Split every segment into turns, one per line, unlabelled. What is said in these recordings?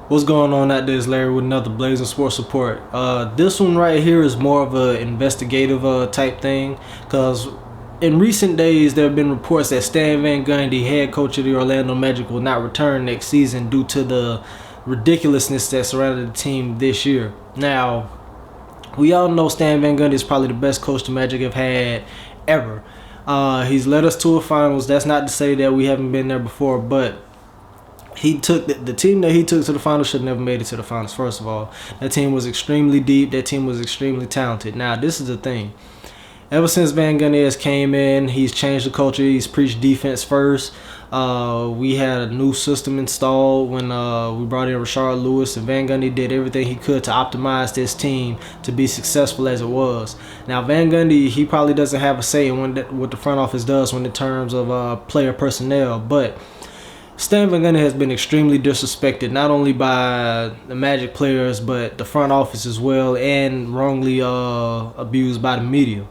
What's going on out there? It's Larry with another Blazing Sports Report. This one right here is more of an investigative type thing, because in recent days there have been reports that Stan Van Gundy, head coach of the Orlando Magic, will not return next season due to the ridiculousness that surrounded the team this year. Now, we all know Stan Van Gundy is probably the best coach the Magic have had ever. He's led us to a finals. That's not to say that we haven't been there before, but he took the team that he took to the finals should have never made it to the finals. First of all, that team was extremely deep. That team was extremely talented. Now, this is the thing. Ever since Van Gundy has came in, he's changed the culture. He's preached defense first. We had a new system installed when we brought in Rashard Lewis, and Van Gundy did everything he could to optimize this team to be successful as it was. Now, Van Gundy, he probably doesn't have a say in what the front office does in terms of player personnel, but Stan Van Gundy has been extremely disrespected, not only by the Magic players, but the front office as well, and wrongly abused by the media.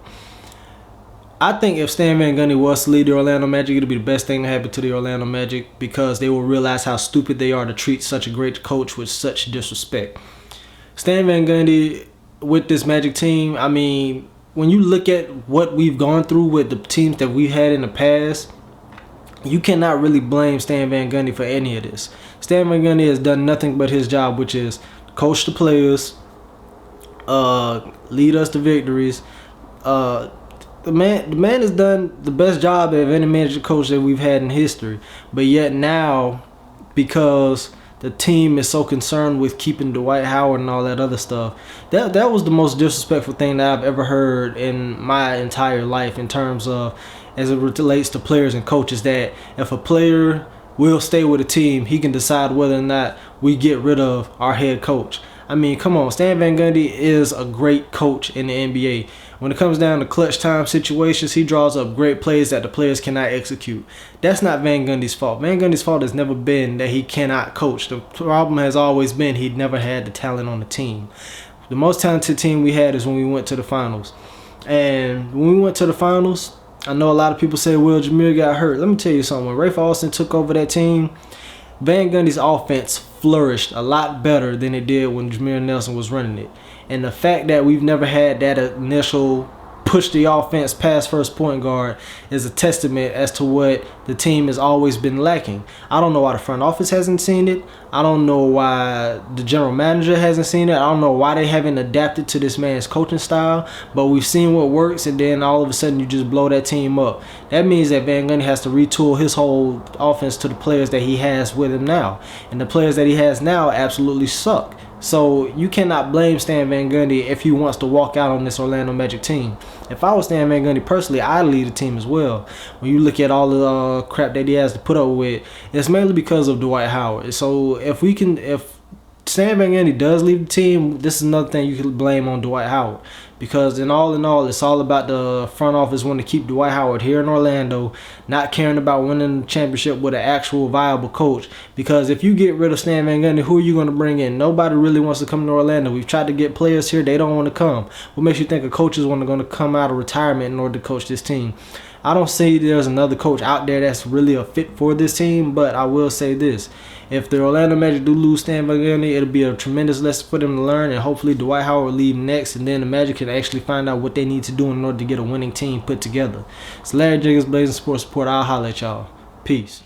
I think if Stan Van Gundy was to lead the Orlando Magic, it would be the best thing to happen to the Orlando Magic, because they will realize how stupid they are to treat such a great coach with such disrespect. Stan Van Gundy, with this Magic team, I mean, when you look at what we've gone through with the teams that we had in the past, you cannot really blame Stan Van Gundy for any of this. Stan Van Gundy has done nothing but his job, which is coach the players, lead us to victories. The man has done the best job of any manager coach that we've had in history. But yet now, because the team is so concerned with keeping Dwight Howard and all that other stuff, that was the most disrespectful thing that I've ever heard in my entire life, in terms of as it relates to players and coaches, that if a player will stay with a team, he can decide whether or not we get rid of our head coach. I mean, come on, Stan Van Gundy is a great coach in the NBA. When it comes down to clutch time situations, he draws up great plays that the players cannot execute. That's not Van Gundy's fault. Van Gundy's fault has never been that he cannot coach. The problem has always been he'd never had the talent on the team. The most talented team we had is when we went to the finals. And when we went to the finals, I know a lot of people say, well, Jameer got hurt. Let me tell you something. When Rafe Alston took over that team, Van Gundy's offense flourished a lot better than it did when Jameer Nelson was running it. And the fact that we've never had that initial push the offense past first point guard is a testament as to what the team has always been lacking. I don't know why the front office hasn't seen it. I don't know why the general manager hasn't seen it. I don't know why they haven't adapted to this man's coaching style. But we've seen what works, and then all of a sudden you just blow that team up. That means that Van Gundy has to retool his whole offense to the players that he has with him now. And the players that he has now absolutely suck. So you cannot blame Stan Van Gundy if he wants to walk out on this Orlando Magic team. If I was Stan Van Gundy personally, I'd lead the team as well. When you look at all the crap that he has to put up with, it's mainly because of Dwight Howard. So if Stan Van Gundy does leave the team, this is another thing you can blame on Dwight Howard. Because in all, it's all about the front office wanting to keep Dwight Howard here in Orlando, not caring about winning the championship with an actual viable coach. Because if you get rid of Stan Van Gundy, who are you going to bring in? Nobody really wants to come to Orlando. We've tried to get players here. They don't want to come. What makes you think a coach is going to come out of retirement in order to coach this team? I don't see there's another coach out there that's really a fit for this team, but I will say this. If the Orlando Magic do lose Stan Van Gundy, it'll be a tremendous lesson for them to learn, and hopefully Dwight Howard will leave next, and then the Magic can actually find out what they need to do in order to get a winning team put together. It's Larry Jacobs, Blazing Sports Report. I'll holler at y'all. Peace.